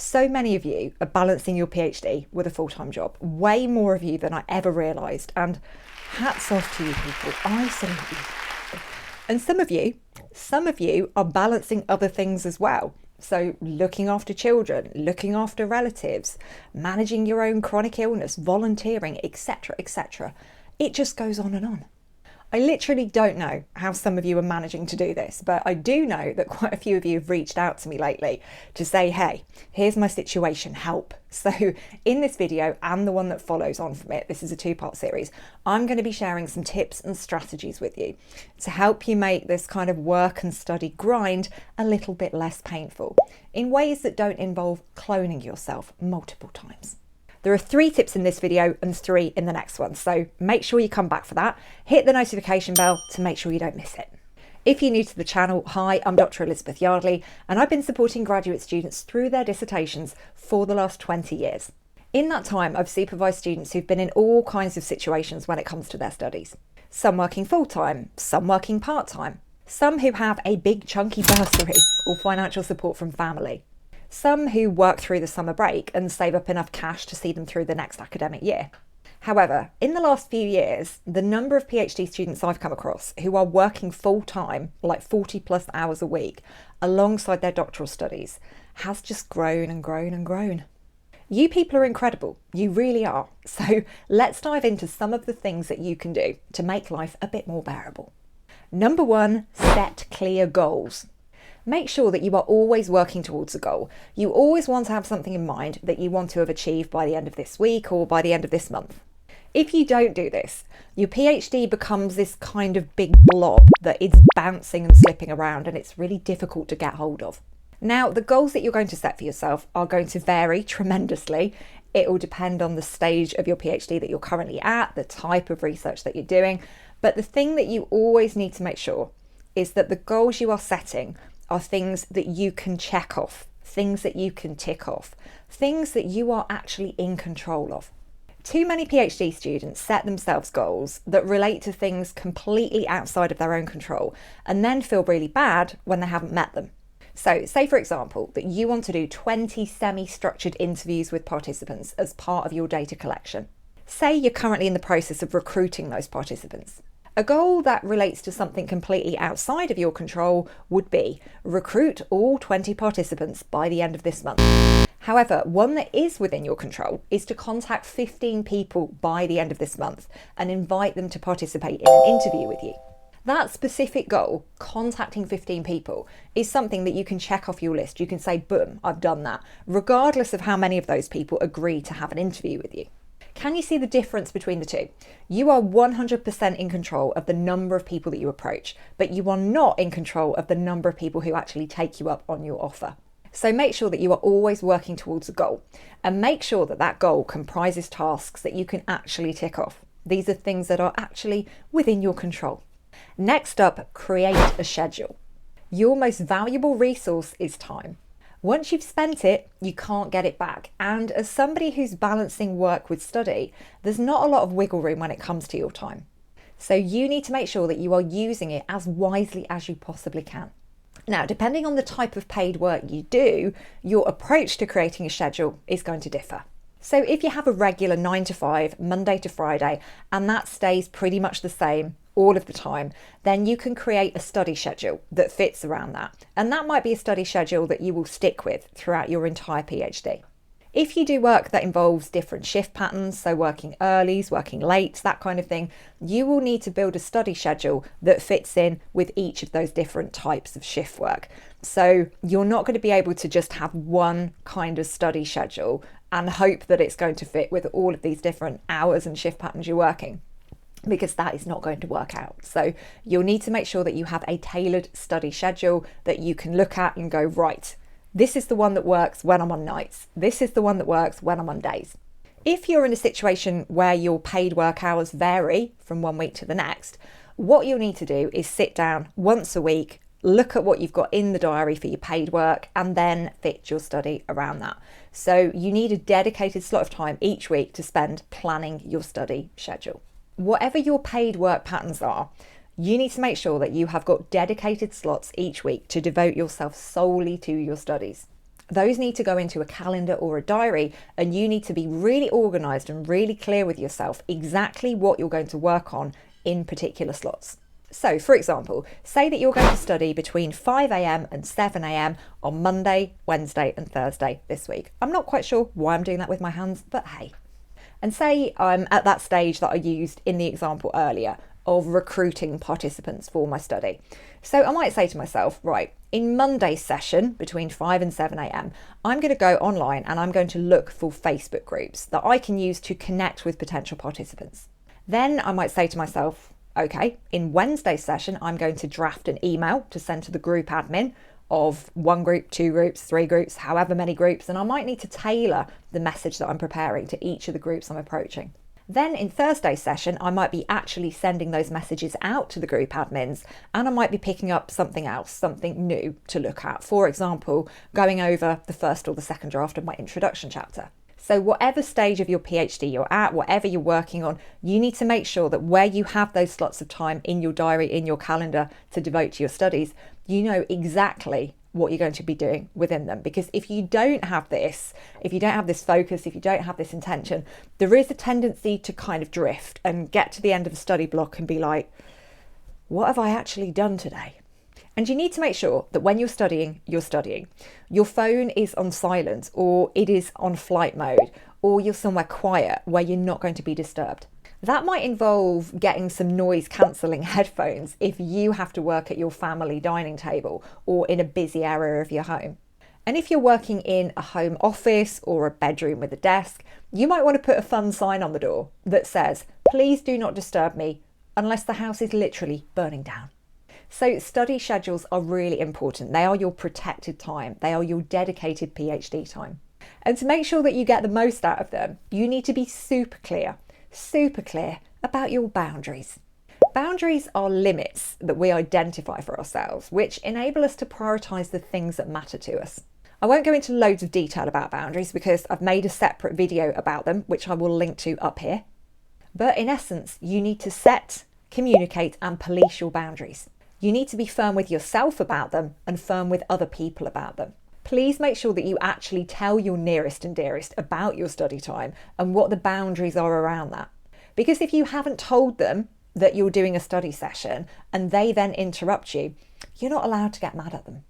So many of you are balancing your PhD with a full-time job, way more of you than I ever realised, and hats off to you people, I salute you. And some of you are balancing other things as well. So looking after children, looking after relatives, managing your own chronic illness, volunteering, etc., etc. It just goes on and on. I literally don't know how some of you are managing to do this, but I do know that quite a few of you have reached out to me lately to say, hey, here's my situation, help. So in this video and the one that follows on from it, this is a two-part series, I'm going to be sharing some tips and strategies with you to help you make this kind of work and study grind a little bit less painful in ways that don't involve cloning yourself multiple times. There are 3 tips in this video and 3 in the next one, so make sure you come back for that. Hit the notification bell to make sure you don't miss it. If you're new to the channel, hi, I'm Dr. Elizabeth Yardley, and I've been supporting graduate students through their dissertations for the last 20 years. In that time, I've supervised students who've been in all kinds of situations when it comes to their studies. Some working full-time, some working part-time, some who have a big chunky bursary or financial support from family, some who work through the summer break and save up enough cash to see them through the next academic year. However, in the last few years, the number of PhD students I've come across who are working full-time, like 40 plus hours a week, alongside their doctoral studies, has just grown and grown and grown. You people are incredible, you really are. So let's dive into some of the things that you can do to make life a bit more bearable. Number 1, set clear goals. Make sure that you are always working towards a goal. You always want to have something in mind that you want to have achieved by the end of this week or by the end of this month. If you don't do this, your PhD becomes this kind of big blob that is bouncing and slipping around, and it's really difficult to get hold of. Now, the goals that you're going to set for yourself are going to vary tremendously. It will depend on the stage of your PhD that you're currently at, the type of research that you're doing. But the thing that you always need to make sure is that the goals you are setting are things that you can check off, things that you can tick off, things that you are actually in control of. Too many PhD students set themselves goals that relate to things completely outside of their own control and then feel really bad when they haven't met them. So say, for example, that you want to do 20 semi-structured interviews with participants as part of your data collection. Say you're currently in the process of recruiting those participants. A goal that relates to something completely outside of your control would be recruit all 20 participants by the end of this month. However, one that is within your control is to contact 15 people by the end of this month and invite them to participate in an interview with you. That specific goal, contacting 15 people, is something that you can check off your list. You can say, boom, I've done that, regardless of how many of those people agree to have an interview with you. Can you see the difference between the two? You are 100% in control of the number of people that you approach, but you are not in control of the number of people who actually take you up on your offer. So make sure that you are always working towards a goal, and make sure that that goal comprises tasks that you can actually tick off. These are things that are actually within your control. Next up, create a schedule. Your most valuable resource is time. Once you've spent it, you can't get it back. And as somebody who's balancing work with study, there's not a lot of wiggle room when it comes to your time. So you need to make sure that you are using it as wisely as you possibly can. Now, depending on the type of paid work you do, your approach to creating a schedule is going to differ. So if you have a regular 9 to 5, Monday to Friday, and that stays pretty much the same all of the time, then you can create a study schedule that fits around that. And that might be a study schedule that you will stick with throughout your entire PhD. If you do work that involves different shift patterns, so working earlies, working lates, that kind of thing, you will need to build a study schedule that fits in with each of those different types of shift work. So you're not going to be able to just have one kind of study schedule and hope that it's going to fit with all of these different hours and shift patterns you're working, because that is not going to work out. So you'll need to make sure that you have a tailored study schedule that you can look at and go, right, this is the one that works when I'm on nights. This is the one that works when I'm on days. If you're in a situation where your paid work hours vary from one week to the next, what you'll need to do is sit down once a week, look at what you've got in the diary for your paid work, and then fit your study around that. So you need a dedicated slot of time each week to spend planning your study schedule. Whatever your paid work patterns are, you need to make sure that you have got dedicated slots each week to devote yourself solely to your studies. Those need to go into a calendar or a diary, and you need to be really organised and really clear with yourself exactly what you're going to work on in particular slots. So, for example, say that you're going to study between 5 a.m. and 7 a.m. on Monday, Wednesday and Thursday this week. I'm not quite sure why I'm doing that with my hands, but hey. And say I'm at that stage that I used in the example earlier of recruiting participants for my study. So I might say to myself, right, in Monday's session between 5 and 7 a.m, I'm going to go online and I'm going to look for Facebook groups that I can use to connect with potential participants. Then I might say to myself, okay, in Wednesday's session, I'm going to draft an email to send to the group admin of 1 group, 2 groups, 3 groups, however many groups, and I might need to tailor the message that I'm preparing to each of the groups I'm approaching. Then in Thursday's session, I might be actually sending those messages out to the group admins, and I might be picking up something else, something new to look at. For example, going over the first or the second draft of my introduction chapter. So whatever stage of your PhD you're at, whatever you're working on, you need to make sure that where you have those slots of time in your diary, in your calendar to devote to your studies, you know exactly what you're going to be doing within them. Because if you don't have this, focus, if you don't have this intention, there is a tendency to kind of drift and get to the end of a study block and be like, what have I actually done today? And you need to make sure that when you're studying, you're studying. Your phone is on silent, or it is on flight mode, or you're somewhere quiet where you're not going to be disturbed. That might involve getting some noise cancelling headphones if you have to work at your family dining table or in a busy area of your home. And if you're working in a home office or a bedroom with a desk, you might want to put a fun sign on the door that says, please do not disturb me unless the house is literally burning down. So study schedules are really important. They are your protected time. They are your dedicated PhD time. And to make sure that you get the most out of them, you need to be super clear about your boundaries. Boundaries are limits that we identify for ourselves, which enable us to prioritise the things that matter to us. I won't go into loads of detail about boundaries because I've made a separate video about them, which I will link to up here. But in essence, you need to set, communicate and police your boundaries. You need to be firm with yourself about them and firm with other people about them. Please make sure that you actually tell your nearest and dearest about your study time and what the boundaries are around that. Because if you haven't told them that you're doing a study session and they then interrupt you, you're not allowed to get mad at them.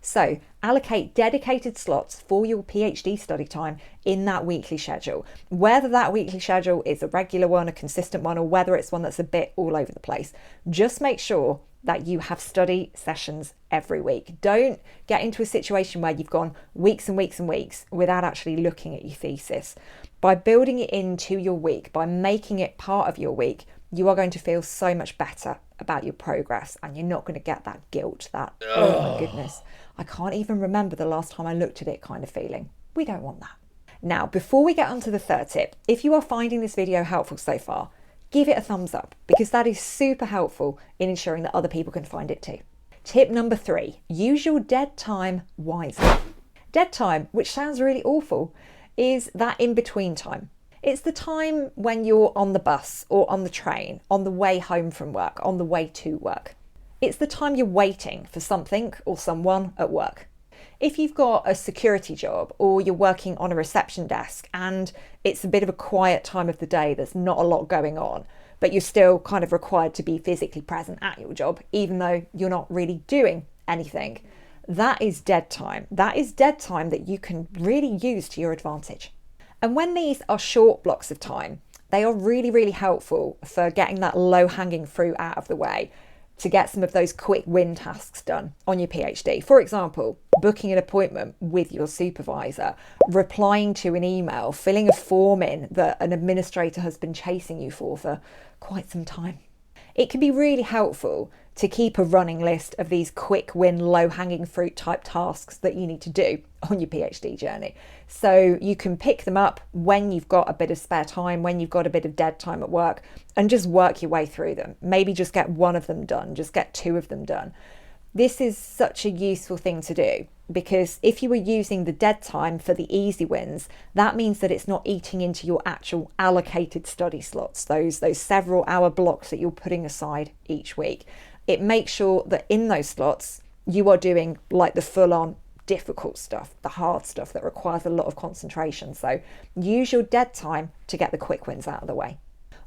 So allocate dedicated slots for your PhD study time in that weekly schedule. Whether that weekly schedule is a regular one, a consistent one, or whether it's one that's a bit all over the place, just make sure that you have study sessions every week. Don't get into a situation where you've gone weeks and weeks and weeks without actually looking at your thesis. By building it into your week, by making it part of your week, you are going to feel so much better about your progress, and you're not going to get that guilt, that, oh my goodness, I can't even remember the last time I looked at it kind of feeling. We don't want that. Now, before we get on to the third tip, if you are finding this video helpful so far, give it a thumbs up, because that is super helpful in ensuring that other people can find it too. Tip number 3, use your dead time wisely. Dead time, which sounds really awful, is that in-between time. It's the time when you're on the bus or on the train, on the way home from work, on the way to work. It's the time you're waiting for something or someone at work. If you've got a security job or you're working on a reception desk and it's a bit of a quiet time of the day, there's not a lot going on, but you're still kind of required to be physically present at your job, even though you're not really doing anything, that is dead time. That is dead time that you can really use to your advantage. And when these are short blocks of time, they are really, really helpful for getting that low-hanging fruit out of the way to get some of those quick win tasks done on your PhD. For example, booking an appointment with your supervisor, replying to an email, filling a form in that an administrator has been chasing you for quite some time. It can be really helpful to keep a running list of these quick win, low-hanging fruit type tasks that you need to do on your PhD journey. So you can pick them up when you've got a bit of spare time, when you've got a bit of dead time at work, and just work your way through them. Maybe just get one of them done, just get 2 of them done. This is such a useful thing to do, because if you were using the dead time for the easy wins, that means that it's not eating into your actual allocated study slots, those several hour blocks that you're putting aside each week. It makes sure that in those slots, you are doing like the full-on difficult stuff, the hard stuff that requires a lot of concentration. So use your dead time to get the quick wins out of the way.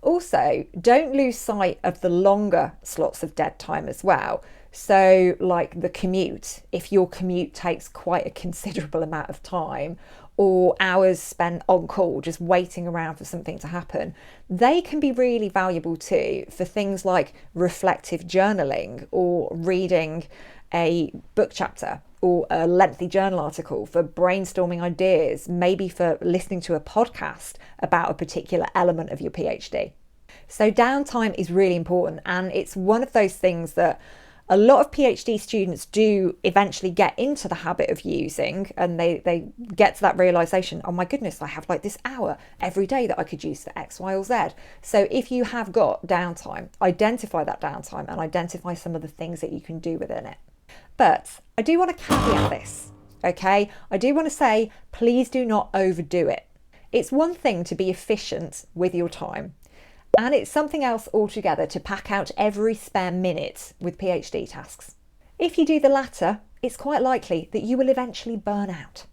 Also, don't lose sight of the longer slots of dead time as well. So like the commute, if your commute takes quite a considerable amount of time, or hours spent on call just waiting around for something to happen, they can be really valuable too for things like reflective journaling or reading a book chapter or a lengthy journal article, for brainstorming ideas, maybe for listening to a podcast about a particular element of your PhD. So downtime is really important, and it's one of those things that a lot of PhD students do eventually get into the habit of using, and they get to that realization, oh my goodness, I have like this hour every day that I could use for X, Y, or Z. So if you have got downtime, identify that downtime and identify some of the things that you can do within it. But I do want to caveat this, okay? I do want to say, please do not overdo it. It's one thing to be efficient with your time, and it's something else altogether to pack out every spare minute with PhD tasks. If you do the latter, it's quite likely that you will eventually burn out.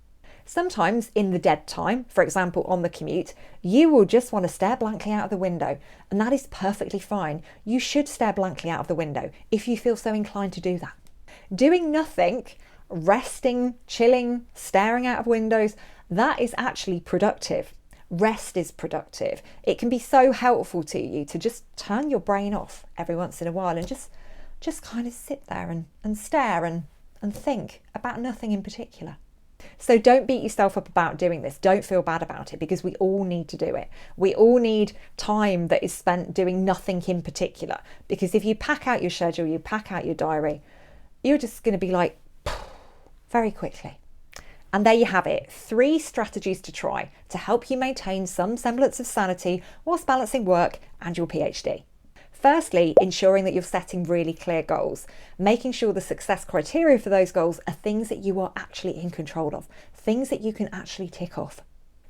Sometimes in the dead time, for example on the commute, you will just want to stare blankly out of the window, and that is perfectly fine. You should stare blankly out of the window if you feel so inclined to do that. Doing nothing, resting, chilling, staring out of windows, that is actually productive. Rest is productive. It can be so helpful to you to just turn your brain off every once in a while and just kind of sit there and stare and think about nothing in particular. So don't beat yourself up about doing this. Don't feel bad about it, because we all need to do it. We all need time that is spent doing nothing in particular, because if you pack out your schedule, you pack out your diary, you're just going to be like, very quickly. And there you have it, 3 strategies to try to help you maintain some semblance of sanity whilst balancing work and your PhD. Firstly, ensuring that you're setting really clear goals, making sure the success criteria for those goals are things that you are actually in control of, things that you can actually tick off.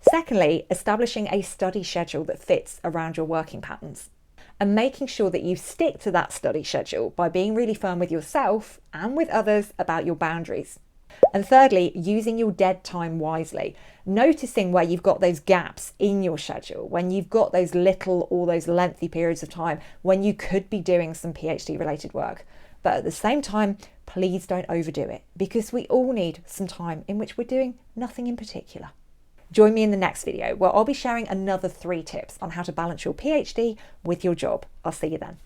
Secondly, establishing a study schedule that fits around your working patterns, and making sure that you stick to that study schedule by being really firm with yourself and with others about your boundaries. And thirdly, using your dead time wisely, noticing where you've got those gaps in your schedule, when you've got those little or those lengthy periods of time when you could be doing some PhD related work. But at the same time, please don't overdo it, because we all need some time in which we're doing nothing in particular. Join me in the next video where I'll be sharing another 3 tips on how to balance your PhD with your job. I'll see you then.